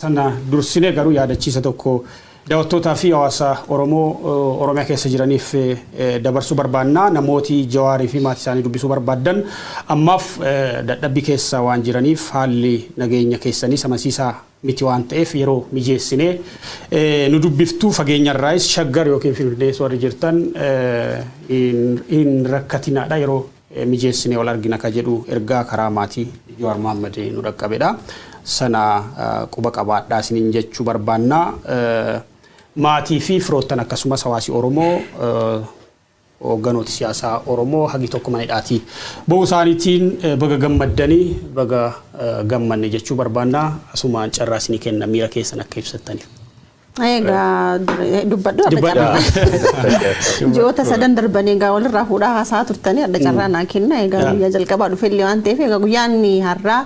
Sana dursine garuu yaadachiisa tokko daawwattootaa fi hawaasa Oromiyaa keessa jiraniif dabarsuu barbaanna. Namooti Jawaarii fi maatii isaanii dubbisuu barbaadan ammaaf dadhabbii keessa waan jiraniif haalli nageenya keessanii amansiisaa miti waan ta'eef yeroo mijeessinee nu dubbiftuu fageenyarraayis Shaggar yookiin Finfinnee warri jirtan hin rakkatinaadha yeroo mijeessinee wal argina ka jedhu ergaa karaa maatii Jawaar Mohaammed nu dhaqqabedha. Sana quba qabaadhaa isiniin jechuu barbaanna. Maatii fi firoottan akkasumas hawaasi Oromoo hogganoota siyaasaa Oromoo hagi tokko manidhaati. Bo'uu isaaniitiin baga gammaddanii baga gammanne jechuu barbaanna. Asumaan carraa isinii kenna miira keessan akka ibsattaniif. Egaa dubbadhu ji'oota sadan darbanii egaa walirraa fuudhaa haasaa turtanii adda carraa naa kenna. Egaa guyyaa jalqabaa dhufeellee waan ta'eef egaa guyyaan har'aa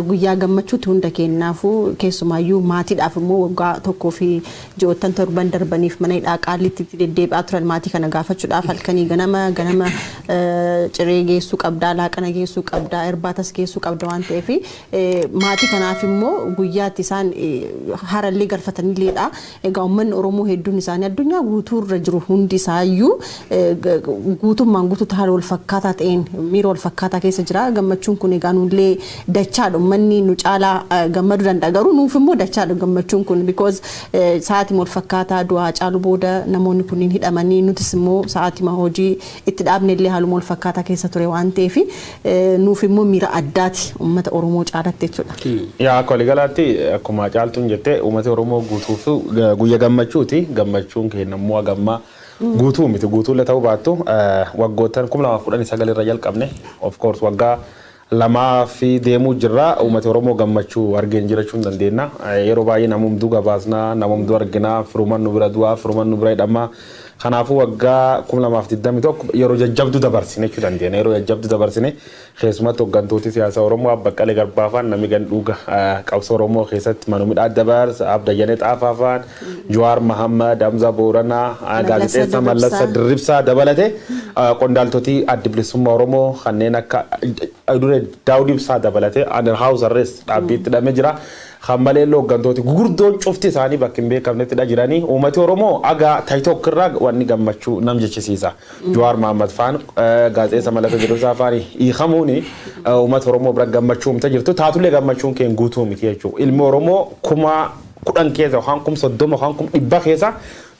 guyyaa gammachuuti hunda kennaafuu keessumaayyuu maatiidhaaf immoo waggaa tokkoo fi ji'oottan torban darbaniif mana hidhaa Qaalitti deddeebi'aa turan maatii kana gaafachuudhaaf halkanii ganama ciree geessuu qabdaa, laaqana geessuu qabdaa, irbaatas geessuu qabda waan ta'eef maatii kanaaf immoo guyyaatti isaan harallee galfataniilleedha. Egaa uummanni Oromoo hedduun isaanii addunyaa guutuurra jiru hundi isaayyuu guutummaan guutuutti haala wal fakkaataa ta'een miira wal fakkaataa keessa jira. Gammachuun kun egaa nullee dachaadha uummanni nu caalaa gammaduu danda'a garuu nuuf immoo dachaadha gammachuun kun because sa'aatii wal fakkaataa du'aa caalu booda namoonni kunniin hidhamanii nutis immoo sa'aatii hojii itti dhaabne illee haaluma wal fakkaataa keessa ture waan ta'eef nuuf immoo miira addaati uummata Oromoo caalaatti jechuudha. Yaa koligalaatti akkuma caaltuun jettee uummata Oromoo guutuuf guyya gammachuuti. Gammachuun keenya immoo gamma guutuu miti guutuulle ta'uu baattu waggoottan 2019 irra jalqabne of course waggaa lamaa fi deemuu jirra. Uummata Oromoo gammachuu argeen jiraachuu hin dandeenya. Yeroo baay'ee namumtuu gabaasnaa namumtuu arginaa firuman nu bira du'aa firuman nu bira hidhamaa. Kanaafuu waggaa 2021 yeroo jajjabduu dabarsine jechuu dandeenya. Yeroo jajjabduu dabarsine keessumatti hooggantooti siyaasa Oromoo Baqqalee Garbaa faan namni gandhuuga qabsoo Oromoo keessatti Manumidhaa Dabarsa Abdayyanee Xaafaa faan Jawaar Mohaammed Hamza Booranaa gaazexeessaa Mallasa Dirribsaa dabalatee qondaaltoti adda bilisummaa Oromoo kanneen akka Daawud Ibsaa dabalatee under house arrest dhaabbiitti hidhamee jira. Khammalee hooggantooti gurguddoon cufti isaanii bakka hin beekamnetti jiranii uummati Oromoo aga TikTok irraa wanni gammachuu nam jechisiisa. Jawaar Mohaammed faan gaazexeessa Mallasa Dirribsaa faan hiikamuuni uummata Oromoo bira gammachuu umta jirtu taatullee gammachuun keen guutuu miti jechuudha. Ilmi Oromoo 10,000 keessa yookaan 30,000 yookaan 100 keessa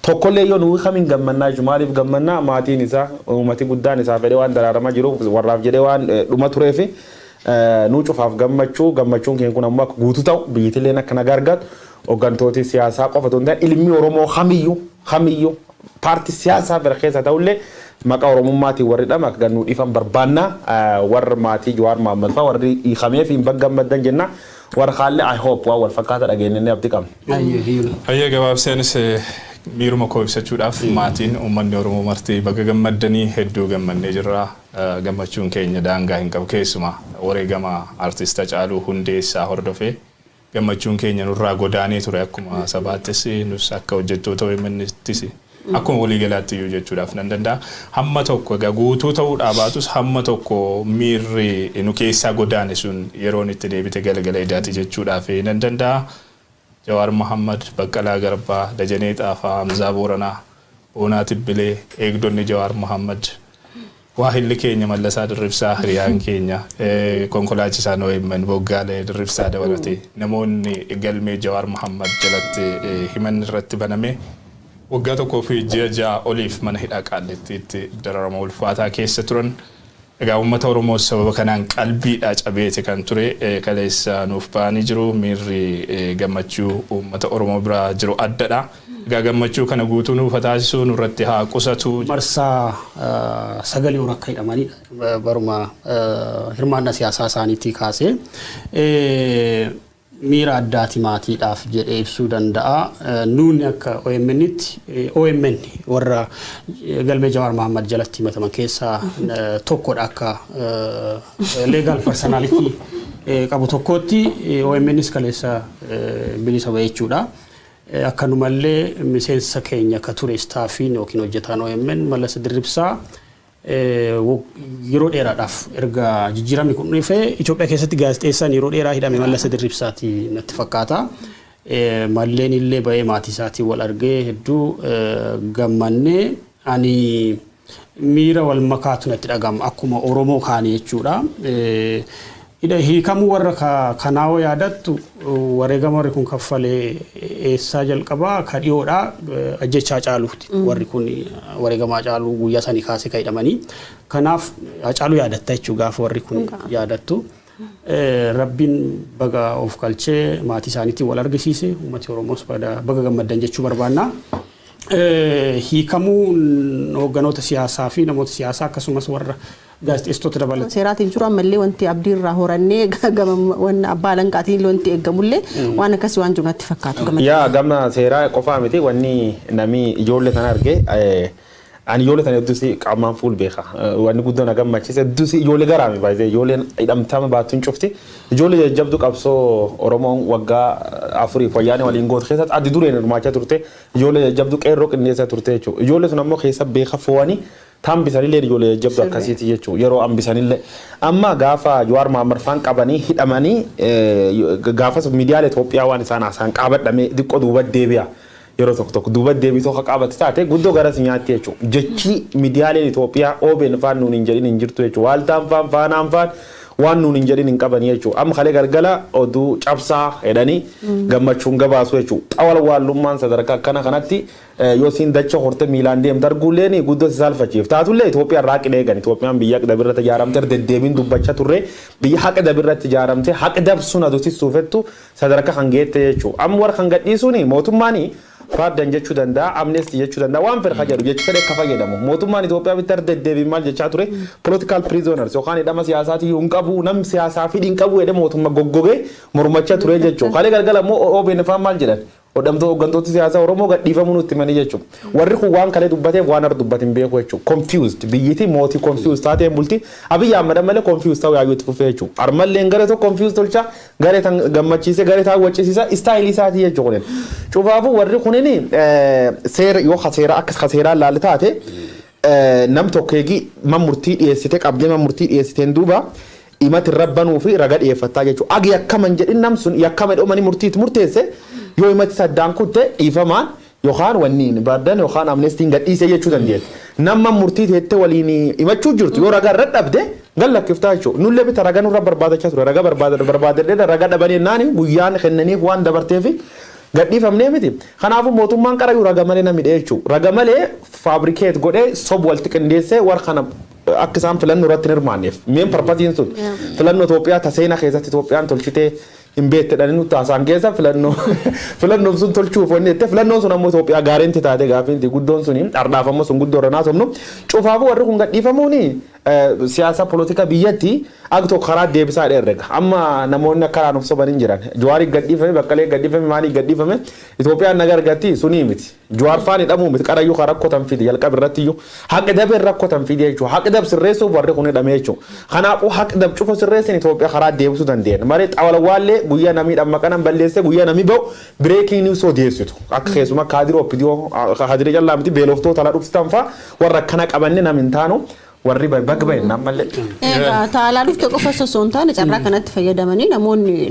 tokkollee yoo nuyi kamiin gammannaa jiru maaliif gammannaa maatiin isaa uummati guddaan isaa fedhee waan daraaramaa jiru warraaf jedhee waan dhuma tureefi nu cufaaf gammachuun keen kun ammoo akka guutuu ta'u biyyittilleen akka nagaa argatu hooggantooti siyaasaa qofa ta'uu danda'an ilmi Oromoo kamiyyuu paartii siyaasaa bira keessa ta'ullee maqaa Oromummaatiin warri dhama akka gannuu dhiifan barbaannaa warra maatii Jawaar Mohaammed fa'aa warri hiikameef hin gammaddan jenna. Warra haalli I hope waan wal fakkaata dhageenyanii abdii qabna. Hayyee gabaabseenis miiruma koo ibsachuudhaaf maatiin uummanni Oromoo marti baga gammaddanii hedduu gammannee jirra. Gammachuun keenya daangaa hin qabu keessumaa wareegama artist Hacaaluu Hundeessaa hordofee gammachuun keenya nurraa godaanee ture akkuma sabaattis nus akka hojjettoota OMN'ttis akkuma waliigalaatti iyyuu jechuudhaaf nan danda'a. Hamma tokko egaa guutuu ta'uudhaa baatus hamma tokko miirri nu keessaa godaane sun yeroon itti deebite galgala idaati jechuudhaaf nan danda'a. Jawaar Mohaammed, Baqqalaa Garbaa, Dajanee Xaafaa, Hamzaa Booranaa, Boonaa Tibbilee, eegdonni Jawaar Mohaammed, waahilli keenya Mallasaa Dirribsaa, hiriyaan keenya, konkolaachisaan OMN Boggaalee Dirribsaa dabalatee namoonni galmee Jawaar Mohaammed jalatti himanni irratti baname waggaa tokkoo fi ji'a 6 oliif mana hidhaa Qaallittiitti dararama ulfaataa keessa turan. Egaa uummata Oromoo sababa kanaan qalbiidhaa cabeete kan ture kaleessa nuuf ba'anii jiru miirri gammachuu uummata Oromoo bira jiru addadha. Egaa gammachuu kana guutuu nuuf taasisuu nurratti haa qusatu. Marsaa sagalee akka hidhamanii baruma hirmaannaa siyaasaa isaaniitti kaasee miira addaati maatiidhaaf jedhee ibsuu danda'a. Nuuni akka OMN warra galmee Jawaar Mohaammed jalatti himataman keessaa tokkodha akka legal personality qabu tokkotti OMNs kaleessa bilisa ba'e jechuudha. Akkanumallee miseensa keenya akka ture staafiin yookiin hojjetaan OMN Mallasa Dirribsaa yeroo dheeraadhaaf erga jijjiiramni kun dhufee Itoophiyaa keessatti gaazexeessaan yeroo dheeraa hidhame Mallasa Dirribsaati natti fakkaata. malleen illee ba'ee maatii isaatiin wal argee hedduu gammannee ani miira wal makaatu natti dhagama akkuma Oromoo kaanii jechuudha. Hiikamuu warra kanaawoo yaadattu wareegama warri kun kaffalee eessaa jalqabaa ka dhiyoodha ajjechaa Hacaaluuti. Warri kun wareegama Hacaaluu guyyaa sanii kaasee ka hidhamanii. Kanaaf Hacaaluu yaadatta jechuudha gaafa warri kun yaadattu. Rabbiin baga of galchee maatii isaaniitiin wal argisiise uummati Oromoos baga gammaddan jechuu barbaanna. Hiikamuun hoogganoota siyaasaa fi namoota siyaasaa akkasumas warra gaazexeessitoota dabalata. Seeraatiin jiru ammallee wanti abdii irraa horannee gama waan abbaa lanqaatiin wanti eegamullee waan akkasii waan jiru natti fakkaatu. Yaa gama seeraa qofaa miti wanni namni ijoollee sana argee ani ijoollee sana hedduusi qaamaan fuul beeka. Wanni guddaan na gammachiise hedduusi ijoollee garaami baay'ee ijoolleen hidhamtama baattuun cufti. Ijoollee jajjabduu qabsoo Oromoon waggaa afuriif wayyaanee waliin gootu keessatti addi dureen hirmaachaa turte ijoollee jajjabduu qeerroo qindeessaa turte jechuudha. Ijoollee sun ammoo keessa beeka fo'anii tambisanillee ijoollee jajjabduu akkasiiti jechuudha. Yeroo ambisanillee amma gaafa Jawaar Mohaammed faan qabanii hidhamanii gaafas miidiyaalee Itoophiyaa waan isaan haasaan qabadhamee xiqqoo duuba deebi'a. Yeroo tokko duuba deebii tokko qabate taate guddoo garas nyaatti jechuudha. Jechi miidiyaaleen Itoophiyaa OBN faan nuun hin jedhin hin jirtu jechuudha. Waaltaan faan faanaan faan waan nuun hin jedhin hin qaban jechuudha. Amma kalee galgala oduu cabsaa jedhanii gammachuun gabaasu jechuudha. Xawal waallummaan sadarkaa akkana kanatti yoo siin dacha horte miilaan deemte arguulleen guddoo si saalfachiif. Taatullee Itoophiyaa irraa qidee gan Itoophiyaan biyya haqa dabirratti ijaaramte deddeebiin dubbachaa turre biyya haqa dabirratti ijaaramte haqa dabsuun aduutissuufettu sadarkaa kan geette jechuudha. Amma warra kan gadhiisuuni mootummaanii Fardan jechuu danda'a, amnesty jechuu danda'a, waan fedha jedhu jecha fedhe akka fayyadamu. Mootummaan Itoophiyaa bitti deddeebiin maal jechaa ture political prisoners yookaan hidhama siyaasaatii hin qabu namni siyaasaa fi hin qabu jedhee mootummaa goggogee mormachaa ture jechuudha. Kalee galgala immoo OBN faan maal jedhan hooggantoota siyaasaa Oromoo gadhiifamuu nutti manii jechuudha. Warri kun waan kalee dubbateef waan har'a dubbatin beeku jechuudha. Confused biyyiti mootii confused taateen bulti Abiyyi Ahmed malee confused ta'uu yaayuu itti fufee jechuudha. Armalleen garee tokko confused tolcha garee tan gammachiise garee taa waccisiisa istaayilii isaatii jechuudha. Cufaafuu warri kunini seera yoo seera akka seeraan laalli taate nam tokkeegi murtii dhiyeessite qabdee murtii dhiyeessiteen duuba himati rabbanuu fi raga dhiyeeffattaa jechuudha. Agi yakkaman jedhin nam sun yakkama dhumanii murtiitti murteesse yoo himati saddaan kutte dhiifamaan yookaan wanniin bardan yookaan amnestiin gadhiisee jechuu dandeenya. Nama murtii teettee waliin himachuu jirtu yoo ragaa irra dhabde gallakkiftaa jechuudha. Nullee bita ragaa nurra barbaadachaa ture ragaa barbaadadhee ragaa dhabanii naani guyyaan kennaniif waan dabarteef gadhiifamnee miti. Kanaafuu mootummaan qarayyuu raga malee namni jechuudha. Raga malee faabrikeet godhee sob walitti qindeessee warra kana akka isaan filannoo irratti hirmaanneef. Meen parpatiin sun filannoo Itoophiyaa taseena keessatti Itoophiyaan tolchitee hin beektedhani nutti haasaan keessa filannoon sun tolchuuf wanni jettee filannoon sun ammoo Itoophiyaa gaariinti taate gaafiinti guddoon suni dhardhaafammoo sun guddoo irra naasofnu cufaafuu warri kun gadhiifamuuni siyaasa politika biyyatti akka tokko karaa deebisaa dheerrega amma namoonni akka nuuf sobaniin jiran Jawaarii gadhiifame Baqqalee gadhiifame Maanii gadhiifame Itoophiyaan naga argatti suni miti Jawaar faan hidhamuu miti qarayyuu karaa rakkotan fidi jalqaba irratti iyyuu haqi dabee rakkotan fidi jechuudha haqi dab sirreessuuf warri kun hidhamee jechuudha kanaafuu haqi dab cufa sirreessin Itoophiyaa karaa deebisuu dandeenya malee xawalawaallee guyyaa namii dhamma kanan balleesse guyyaa namii ba'u breaking news odeessitu akka keessuma kaadiroo opidiyoo kaadiree callaa miti beeloftoota la dhufsitan faa warra akkana qabanne namin taanu warri bagba innaan malee. Taalaa dhufte qofa osoo hin taane carraa kanatti fayyadamanii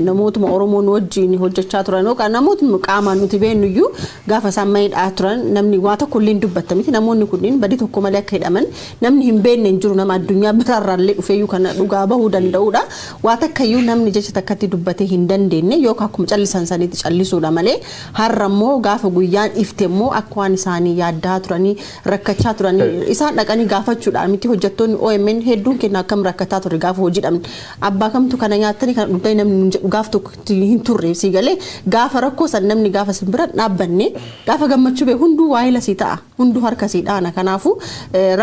namootuma Oromoon wajjin hojjechaa turan yookaan namootuma qaamaan nuti beeknu iyyuu gaafa isaan maayidhaa turan namni waa tokko illee dubbata miti namoonni kunniin badii tokko malee akka hidhaman namni hin beekne hin jiru nama addunyaa biraarraallee dhufeeyyuu kana dhugaa bahuu danda'udha. Waa takkayyuu namni jecha takkatti dubbatee hin dandeenye yookaan akkuma callisan saniitti callisuudha malee har'a immoo gaafa guyyaan ifte immoo akka waan isaanii yaaddaa turanii rakkachaa turanii isaan dhaqanii gaafachuudhaan miti hojjettoonni OMN hedduun kenna akkam rakkataa ture gaafa hojiidhaan abbaa kamtu kana nyaatanii kan dhugdee namni gaaf tokko hin turre si galee gaafa rakkoo san namni gaafa simbira dhaabbanne gaafa gammachuu bee hunduu waa'ila si ta'a hunduu harka si dhaana kanaafu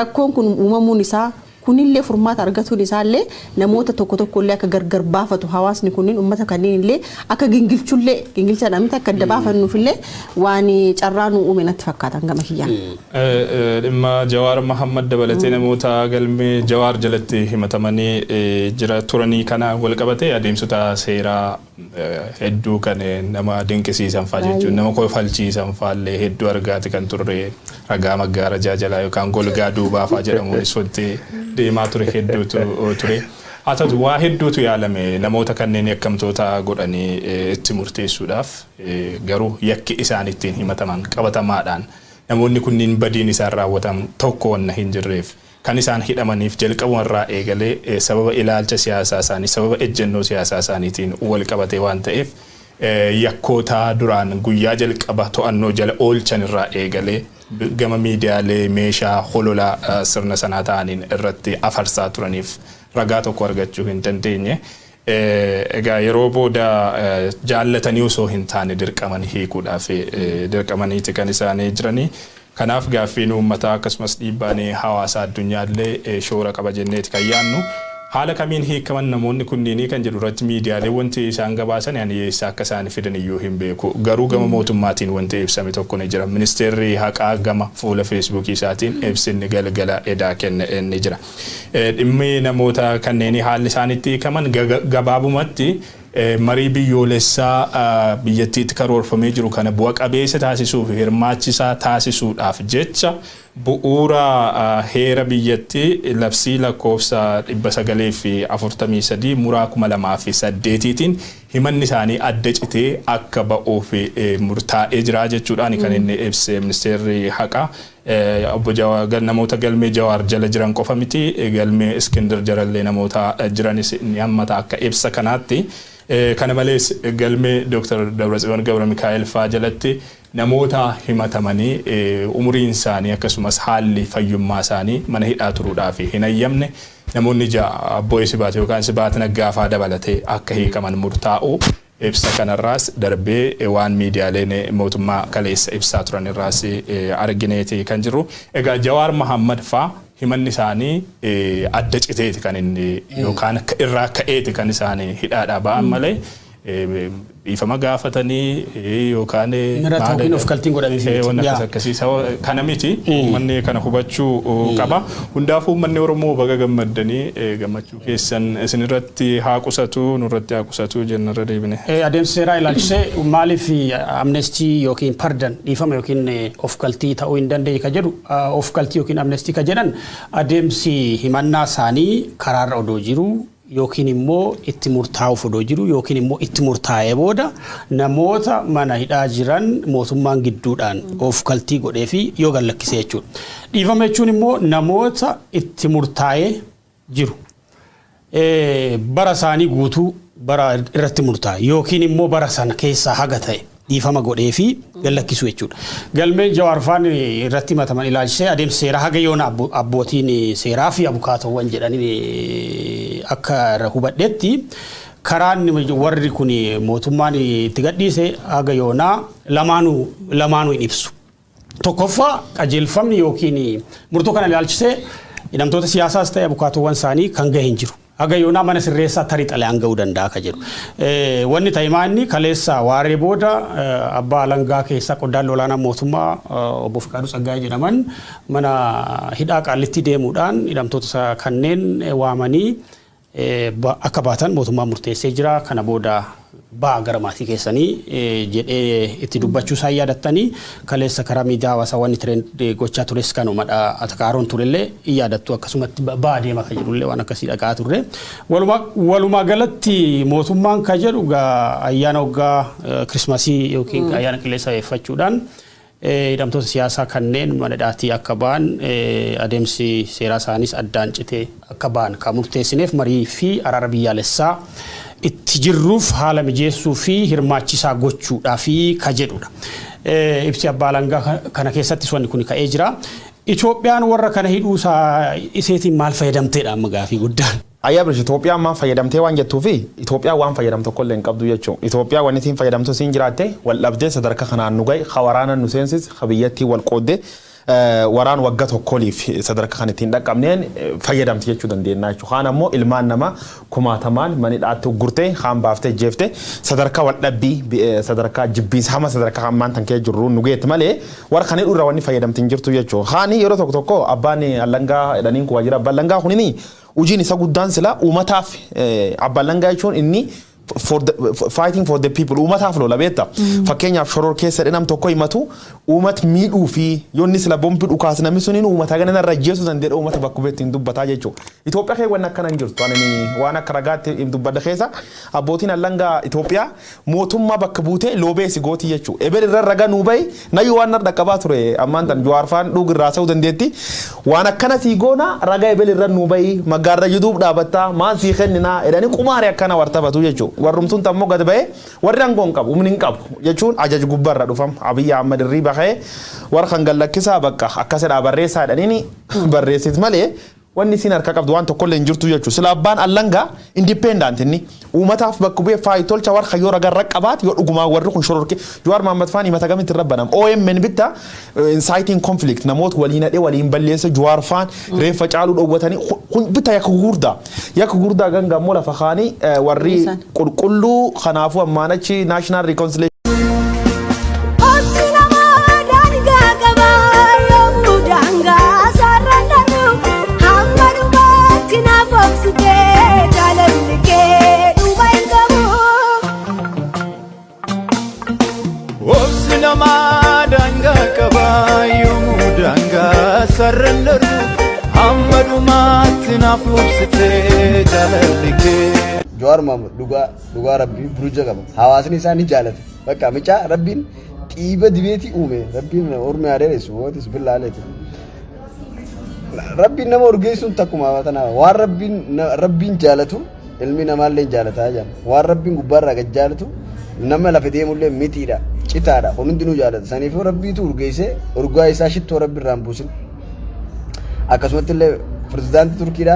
rakkoon kun uumamuun isaa kunillee furmaata argatuun isaallee namoota tokko illee akka gargar baafatu hawaasni kunniin uummata kanneen illee akka gingilchullee gingilcha namni akka adda baafannuufillee waan carraan uume natti fakkaatan gama kiyyaan. Dhimma Jawaar Mohaammed dabalatee namoota galmee Jawaar jalatti himatamanii jira turanii kana wal qabatee adeemsota seeraa hedduu kan nama dinqisiisan fa'aa jechuun nama kofalchiisan fa'aallee hedduu argaati kan turre ragaa maggaara jaajalaa yookaan golgaa duubaa fa'aa jedhamuun isootti deemaa ture hedduutu ture. Atatu waa hedduutu yaalame namoota kanneen yakkamtoota godhanii itti murteessuudhaaf garuu yakki isaan ittiin himataman qabatamaadhaan namoonni kunniin badiin isaan raawwatamu tokko wanna hin jirreef kan isaan hidhamaniif jalqabumarraa eegalee sababa ilaalcha siyaasaa isaanii sababa ejjennoo siyaasaa isaaniitiin wal qabatee waan ta'eef yakkoota duraan guyyaa jalqaba to'annoo jala oolchan irraa eegalee gama miidiyaalee meeshaa hololaa sirna sanaa ta'aniin irratti afarsaa turaniif ragaa tokko argachuu hin dandeenye. Egaa yeroo booda jaallatanii osoo hin taane dirqaman hiikuudhaaf dirqamaniiti kan isaanii jiranii. Kanaaf gaaffiin uummataa akkasumas dhiibbaan hawaasa addunyaallee shoora qaba jenneeti kan yaannu. Haala kamiin hiikaman namoonni kunniin kan jedhu irratti miidiyaalee wanti isaan gabaasan yani eessa akka isaan fidan iyyuu hin beeku. Garuu gama mootummaatiin wanti ibsame tokko ni jira. Ministeerri haqaa gama fuula feesbuukii isaatiin ibsinni galgala edaa kenne ni jira. Dhimmi namoota kanneen haalli isaanitti hiikaman gabaabumatti marii biyyoolessaa biyyattiitti karoorfamee jiru kana bu'a qabeessa taasisuuf hirmaachisaa taasisuudhaaf jecha bu'uura heera biyyattii labsii lakkoofsa 943 muraa 2008tiin himanni isaanii adda citee akka ba'uuf murtaa'ee jira jechuudhaan kan inni ibse ministeerri haqaa. Obbo Jawaar namoota galmee Jawaar jala jiran qofa miti galmee Iskindar jalallee namoota jiranis ni hammata akka ibsa kanaatti. Kana malees galmee Dr. Dabratsiyoon Gabra Mikaa'el faa jalatti namoota himatamanii umuriin isaanii akkasumas haalli fayyummaa isaanii mana hidhaa turuudhaaf hin ayyamne namoonni Abbooy Sibaat yookaan Sibaat Naggaafaa dabalatee akka hiikaman murtaa'u ibsa kanarraas darbee waan miidiyaaleen mootummaa kaleessa ibsaa turan irraas argineeti kan jiru. Egaa Jawaar Mohammad faa himanni isaanii adda citeeti kan inni yookaan irraa ka'eeti kan isaanii hidhaadhaa ba'an malee ifama gaafatanii yookaan mirataawwan of kaltiin godhamee wanna akkasii kana miti manni kana hubachuu qaba. Hundaafuu manni Oromoo baga gammaddanii gammachuu keessan isinirratti haa qusatu nurratti haa qusatu jennarra deebine. Adeemsa seeraa ilaalchisee maaliif amnestii yookiin pardon dhiifama yookiin of kaltii ta'uu hin dandeenye ka jedhu of kaltii yookiin amnestii ka jedhan adeemsi himannaa isaanii karaarra odoo jiru yookiin immoo itti murtaa'uuf odoo jiru yookiin immoo itti murtaa'ee booda namoota mana hidhaa jiran mootummaan gidduudhaan of kaltii godhee fi yoo gallakkisee jechuudha. Dhiifama jechuun immoo namoota itti murtaa'ee jiru bara isaanii guutuu bara irratti murtaa'e yookiin immoo bara sana keessaa haga ta'e dhiifama godhee fi gallakkisuu jechuudha. Galmeen Jawaar faan irratti himataman ilaalchisee adeemsa seeraa haga yoona abbootiin seeraa fi abukaatowwan jedhanii akka hubadhetti karaan warri kun mootummaan itti gadhiise haga yoona lamaanuu hin ibsu. Tokkoffaa qajeelfamni yookiin murtoo kana ilaalchisee hidhamtoota siyaasaas ta'e abukaatowwan isaanii kan gahe hin jiru. Haga yoona mana sirreessaa tarii xalayaan ga'uu danda'a ka jedhu. Wanni taa'imaanni kaleessa waaree booda abbaa alangaa keessaa qondaalli olaanaa mootummaa obbo Fiqaaduu Tsaggaayee jedhaman mana hidhaa Qaallitti deemuudhaan hidhamtoota kanneen waamanii akka baatan mootummaa murteessee jira. Kana booda baa gara maatii keessanii jedhee itti dubbachuu isaa yaadattanii kaleessa karaa miidiyaa hawaasaa wanni tirend gochaa tures kanumadha. Atakaaroon turellee yaadattu akkasumatti baa deema ka jedhullee waan akkasii dhaga'aa turre. Walumaa galatti mootummaan ka jedhu ayyaana waggaa Kirismasii yookiin ayyaana qilleensa eeffachuudhaan hidhamtoota siyaasaa kanneen mana hidhaatii akka ba'an adeemsi seeraa isaanis addaan citee akka ba'an kan murteessineef marii fi araara biyyaalessaa itti jirruuf haala mijeessuu fi hirmaachisaa gochuudhaaf ka jedhudha. Ibsi abbaa alangaa kana keessattis wanni kun ka'ee jira. Itoophiyaan warra kana hidhuu iseetiin maal fayyadamteedha amma gaafii guddaan. Ayyaa bilisha Itoophiyaan maal fayyadamtee waan jettuu fi Itoophiyaan waan fayyadamtu tokkollee hin qabdu jechuudha. Itoophiyaan waan ittiin fayyadamtu siin jiraatte wal dhabdee sadarkaa kanaan nu gahe waraana nu seensis biyyattii wal qooddee waraan waggaa tokkoliif sadarkaa kan ittiin dhaqqabneen fayyadamti jechuu dandeenya jechuudha. Kaan ammoo ilmaan namaa kumaatamaan mana hidhaatti gurtee kaan baaftee jeeftee sadarkaa wal dhabbii sadarkaa jibbiinsa hama sadarkaa hammaan tan kee jirru nu geetti malee warra kan hidhuurra wanni fayyadamti hin jirtu jechuudha. Haani yeroo tokko abbaan alangaa jedhaniin kun waajjira abbaan alangaa kunini ujiin isa guddaan sila uummataaf abbaan alangaa jechuun inni fighting for the people uumataaf lola beetta fakkeenyaaf shoror keessa dhinam tokko himatu uumat miidhuu fi yoonni sila bombi dhukaas namni suniin uumata ganana rajjeesu dandee uumata bakka beetti hin dubbataa jechuudha. Itoophiyaa kee waan akkana hin jirtu waan akka ragaatti hin dubbadda keessa abbootiin allanga Itoophiyaa mootummaa bakka buutee loobeesi gootii jechuudha. Ebel irra raga nuu bahi nayyuu waan narra qabaa ture ammaan tan Jawaarfaan dhugirraa sa'uu dandeetti waan akkana sii goona raga ebel irra nuu bahi maggaarra yuduub dhaabattaa maan sii kenninaa edanii qumaari akkana wartabatu jechuudha. Warrumtuun tammoo gad bahee warri aangoon qabu humni hin qabu jechuun ajaj gubbarra dhufam Abiyyi Ahmad irrii bahee warra kan gallakkisaa bakka akkasidhaa barreessaa jedhaniini barreessit malee wanni isin harka qabdu waan tokko illee hin jirtu jechuudha. Sila abbaan allangaa independent inni uumataaf bakka bu'ee faayi tolcha warra yoo ragarra qabaat yoo dhugumaa warri kun shororke Jawaar Mohammad Faan himata gamitti rabbanam OMN bitta inciting conflict namoota waliin hadhee waliin balleessa Jawaar Faan reeffa caaluu dhowwatanii kun bitta yakka gurdaa gangammoo lafa kaanii warri qulqulluu kanaafuu ammaanachi national reconciliation surrender hammadumaatti naaf obsitee jaalallikee Jawaar Mohammad dhugaa rabbii buruja qaba hawaasni isaa ni jaalata bakka micaa rabbiin xiiba dibeeti uume rabbiin ormi adeeressu mootis billaaleeti rabbiin nama urgeessuun takkuma watana waan rabbiin jaalatu ilmi namaallee jaalataa jira waan rabbiin gubbaarraa gad jaalatu nama lafa deemullee mitiidha citaadha hundinuu jaalata saniifuu rabbiitu urgeessee urgaa isaa shittoo rabbiirraan buusin akkasumatti illee pirezidaantii Turkiidha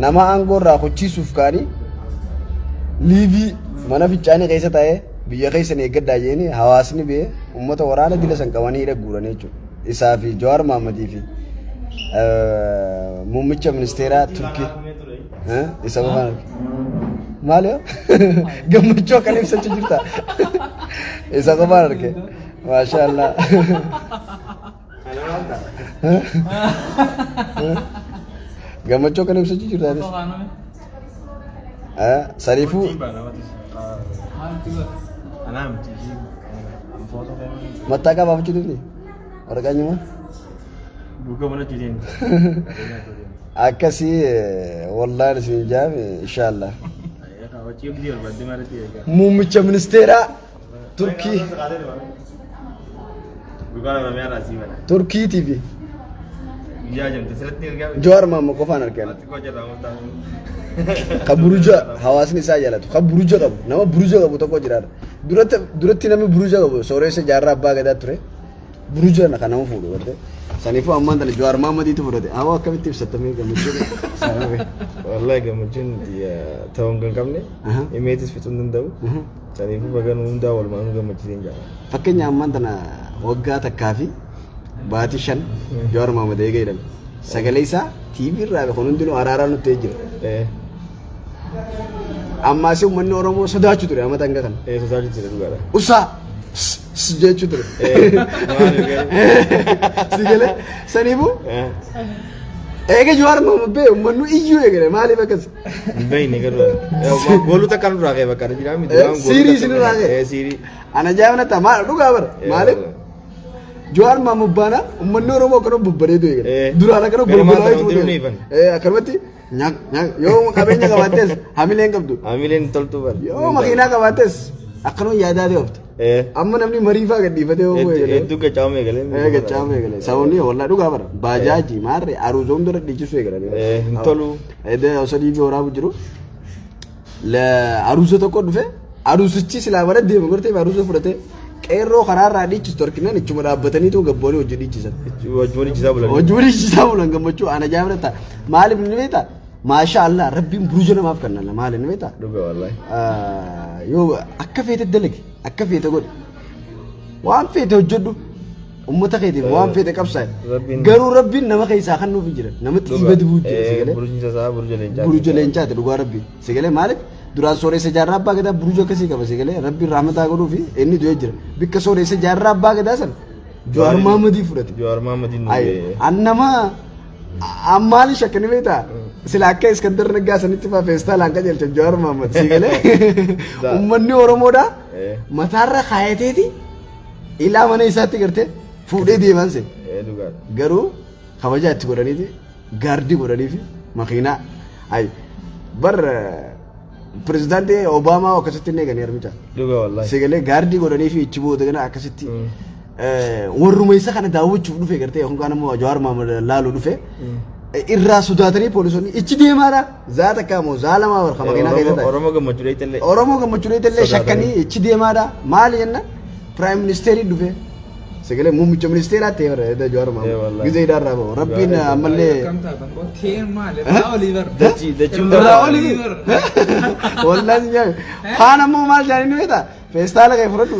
nama aangoorraa hochiisuuf kaanii liivii mana fincaanii keessa taa'ee biyya keessan eeggaddaa jeeni hawaasni bee uummata waraana dila san qabanii guuran jechuudha isaa fi Jawaar Mohammadii fi muummicha ministeeraa Turkii isa qofaan maali gammachuu kan ibsachuu jirta isa qofaan arge maashaallah gammachuu kan ibsachuu jirta sariifuu mataa qabaachuu dibni waraqaanyuma akkasii wallahi isin jaam inshallah muummicha ministeeraa Turkii Turkii TV Jawaar Mohammad qofaan argina kaburuja hawaasni isaa jaalatu kaburuja qabu nama buruja qabu tokko jiraadha duratti namni buruja qabu sooressa jaarraa abbaa gadaa ture buruja kana nama fuudhu warte saniifuu ammaan tana Jawaar Mohammadiitu fudhate awwa akkamitti ibsatamee gammachuu wallahi gammachuun ta'uun kan qabne imeetis fixuu hin danda'u saniifuu bagan hundaa walumaan gammachiiseen jira fakkeenya ammaan tana waggaa takkaa fi baatii 5 Jawaar Mohammad eegee jedhame sagalee isaa TV irraa kun hundinuu araaraa nutti jira amma si uummanni Oromoo sodaachuu ture amma tanga kana sodaachuu ture dhugaadha usaa jechuun ture sagalee saniifuu eega Jawaar Mohammad bee uummannu iyyuu eegale maaliif akkas bayni garuu goolu takka nurraa ka'e bakka jira miti siirii sinurraa ka'e siirii ana jaamna tamaa dhugaa bara maaliif Jawaar Mohammad baana uummanni Oromoo kana bubbareedu eegale duraan kana golgolaa fuudhee akkamatti yoo qabeenya qabaattes hamileen qabdu hamileen toltu bara yoo makiinaa qabaattes akkanuma yaadaa deebifte amma namni mariifaa gadhiifatee yoo hedduu gachaa'amee galee sababni wallahi dhugaa bara baajaaji maarre aruuzoom dura dhiichisu eegale hin tolu sadii fi waraabu jiru aruuza tokko dhufe aruusichi silaa bara deemu gortee aruuza fudhatee qeerroo karaarraa dhiichisu torkinaan ichuma dhaabbataniitu gabboonii hojii dhiichisan wajjuma dhiichisaa bulan gammachuu ana jaamrata maaliif ni beektaa maasha Allah rabbiin buruja namaaf kannala maali ni beektaa dhugaa wallahi yoo akka feete dalage akka feete godhe waan feete hojjedhu ummata keetiif waan feete qabsaa'e garuu rabbiin nama keessaa kan nuuf jira nama xiiba dibuu jira sigalee buruja leencaati dhugaa rabbiin sigalee maaliif duraan sooressa jaarraa abbaa gadaa buruja akkasii qaba sigalee rabbiin rahmataa godhuu fi inni du'ee jira bikka sooressa jaarraa abbaa gadaa san Jawaar Mohammadii fudhate Jawaar Mohammadii annama ammaali shakkani beektaa Silakka Iskandar Naggaa sanitti faa feestaalaan qajeelcha Jawaar Mohaammed si galee uummanni Oromoodha mataarra kaayateeti ilaa mana isaatti gartee fuudhee deeman se garuu kabajaa itti godhaniiti gaardii godhaniifi makiinaa ay bar pirezidaantii Obaamaa akkasitti inni eeganii armicha si galee gaardii godhaniifi ichi booda gana akkasitti warruma isa kana daawwachuuf dhufe gartee yookaan ammoo Jawaar Mohaammed laaluu dhufe irraa sodaatanii poolisonni ichi deemaadha zaata kaamoo zaalamaa warra makiinaa keessatti Oromoo gammachuu illee shakkanii ichi deemaadha maali jenna Prime Minister dhufe sagalee muummicha ministeeraatti bara Jawaar Mohaammed gizee idaarraa bahu rabbiin ammallee wallahi nyaa kaan ammoo maal jaanii ni beektaa feestaala kee fudhadhu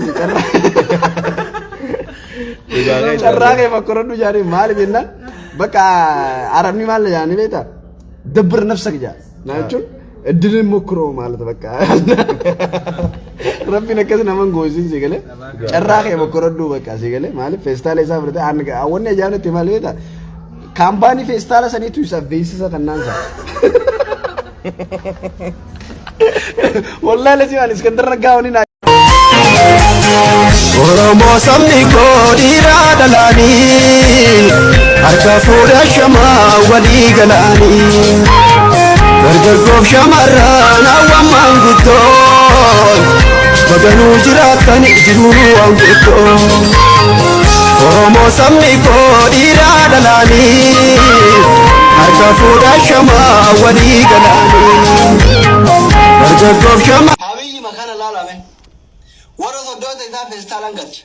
carraa kee fakkoradhu jaanii maali jennaan bakka arabni maal jaanii beektaa dabbir nafsak jaa naachuun እድልን ሞክሮ ማለት በቃ ረቢ ነከስ ነመን ጎዚ ሲገለ ጨራቀ የሞከረዱ በቃ ሲገለ ማለት ፌስታል ሂሳብ ረተ አንገ አወነ ጃነት ማለት ካምፓኒ ፌስታል ሰኒቱ ይሰበይስ ከናንሳ ወላሂ ለዚህ ማለት እስከንደር ነጋውኒ ና ኦሮሞ ሰምኒኮ ዲራ ደላኒ አርካ ፉዳ ሸማ ወሊ ገላኒ Bergergof shamarran awaman gutton baganu jiratan jiruru angutton Oromo sammi ko dira dalani harka fuda shama wali galani Bergergof shama Abiy makana lalame wara sodota ita festalan gatch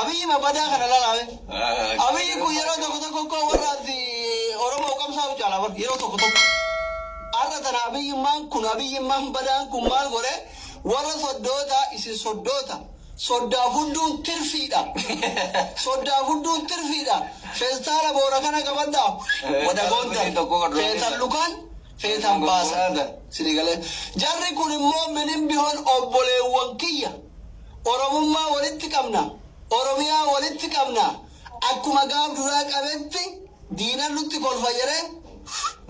Abiy mabada kana lalame Abiy ku yero to ko wara di Oromo kamsa chala war yero to Arratan Abiy man kun Abiy man badan kun mal gore wara soddota isi soddota sodda hundun tirfida festala bora kana kabanda wada gonta fetan lukan fetan basa sidigale jarri kun immo menin bihon obbole wankiya oromumma walitti qabna oromiya walitti qabna akkuma gaaf dura qabetti diinan nutti kolfayere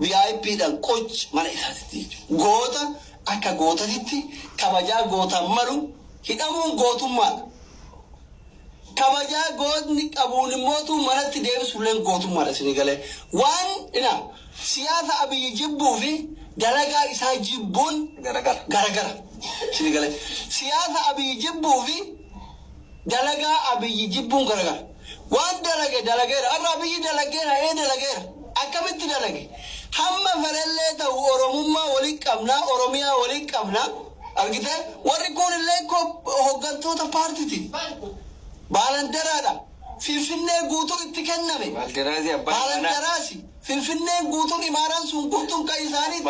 VIP dan coach mana isaati goota akka gootatitti kabajaa goota maru hidhamuun gootummaa kabajaa gootni qabuun mootu manatti deebisuuleen gootummaadha isin galee waan ina siyaasa Abiy jibbuu fi dalagaa isaa jibbuun garagara isin galee siyaasa Abiy jibbuu fi dalagaa Abiy jibbuun garagara waan dalageera arra Abiy dalageera akkamitti dalage hamma farallee ta'u oromummaa waliin qabna oromiyaa waliin qabna argite warri kun illee ko hoggantoota paartiiti baalandaraadha finfinnee guutuu itti kenname baalandaraasi finfinnee guutuun imaaraan sun guutuun kan isaaniiti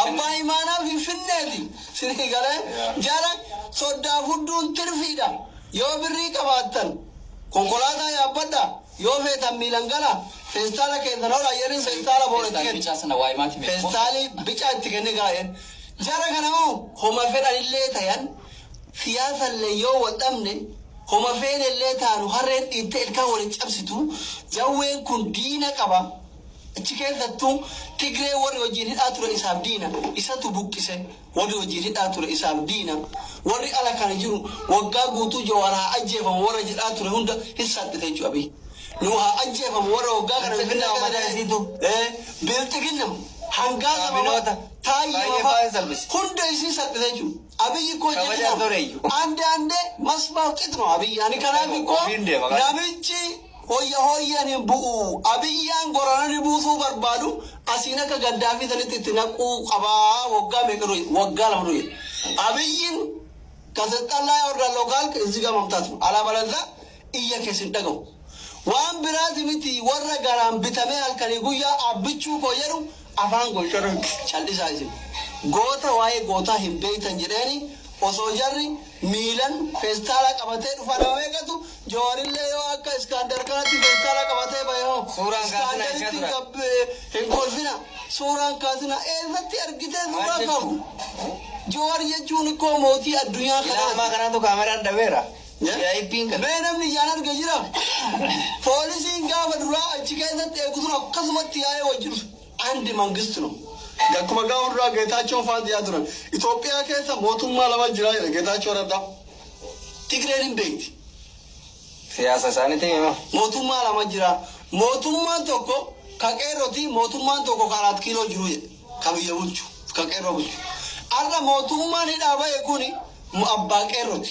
abbaa imaanaa finfinneeti sinii galee jara soddaa hunduun tirfiidha yoo birrii qabaattan konkolaataa yaabbadha yoo feetan miilan gala festala keessa nola yerin festala boorati festali bicha itti kenne gaa'en jara kana homa fedhan illee tayan siyaasa illee yoo wadhamne homa fedhan illee taanu harreen dhiitte ilkaan waliin cabsitu jawween kun diina qaba achi keessattuu Tigree warri hojiin hidhaa ture isaaf diina isatu buqqise warri hojiin hidhaa ture isaaf diina warri ala kana jiru waggaa guutuu Jawaaraa ajjeefamu warra jedhaa ture hunda hin sadhite jechuudha Abiy nuha ajjeefamu warra waggaa kana finna madaasitu biltiginnam hangaasa minota taayyi hunda isii sadhite jechuudha Abiy ko jedhama ande masbaa qitno Abiy ani kanaaf ko namichi hoyya ni bu'u Abiyyaan goranani buusuu barbaadu asiin akka Gaddaafi sanitti itti naquu qabaa waggaa meeqa waggaa lama du'e Abiyyiin kasettallaa warra lookaal izi gamamtaatu alaabalanza iyya keessin dhagahu waan biraati miti warra garaan bitamee halkanii guyyaa abbichuu koo jedhu afaan golchara callisaa isin goota waa'ee gootaa hin beektan jedheeni osoo jarri miilan festala qabatee dhufa nama beekatu Jawaarillee yoo akka Iskandar kanatti festala qabatee bayoo suuraan kaasina hin kolfina suuraan kaasina eessatti argitee suuraan qabu Jawaar jechuun koo mootii addunyaa kanatu kaameraan dhabeera mee namni ijaan arga jira poolisiin gaafa duraa achi keessatti eegutuun akkasumatti yaa'ee wajjiru አንድ መንግስት ነው ጋኩማ ጋውራ ጌታቸው ፋንት ያድረን ኢትዮጵያ ከሰ ሞቱማ ለማጅራ ጌታቸው ረዳ ትግሬን ቤት ሲያሳ ሳኒቴ ሞቱማ ለማጅራ ሞቱማ ቶኮ ከቀሮቲ ሞቱማን ቶኮ 4 ኪሎ ጅሩ ከብየውቹ ከቀሮቡቹ አላ ሞቱማን ዳባ የኩኒ አባ ቀሮቲ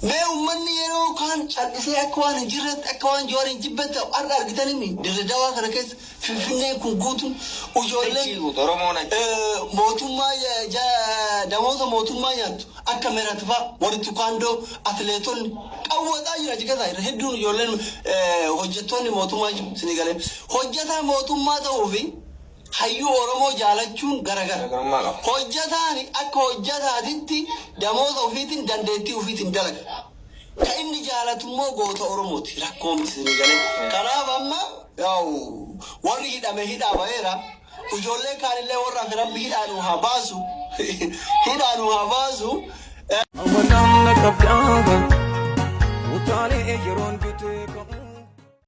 ሜውመን የሮ ካን ጫቅሴ አኳን ጅረት አኳን ጆሪን ጅበት አርጋር ግተንሚ ድርዳዋ ከረከስ ፍፍኔ ኩንጉቱ ኡጆለ ሞቱማ ያ ደሞቶ ሞቱማ ያቱ አከመራትፋ ወርቱ ካንዶ አትሌቶን ቀወጣ ይራጅከታ ሄዱን ዮለን ሆጀቶን ሞቱማ ሲኒጋለ ሆጀታ ሞቱማ ተውፊ ሀዩ ኦሮሞ ጃለቹን ገረገር ሆጀታኒ አከ ሆጀታቲቲ ደሞቶ ፊቲን ደንዴቲ ፊቲን ደለግ ከእኒ ጃለቱሞ ጎቶ ኦሮሞቲ ረኮም ሲኒጋለ ከናባማ ያው ወሪ ሂዳመ ሂዳ ባየራ ujolle kanille warra rabbi hidanu habasu amanam nakabyaga utale ejeron kute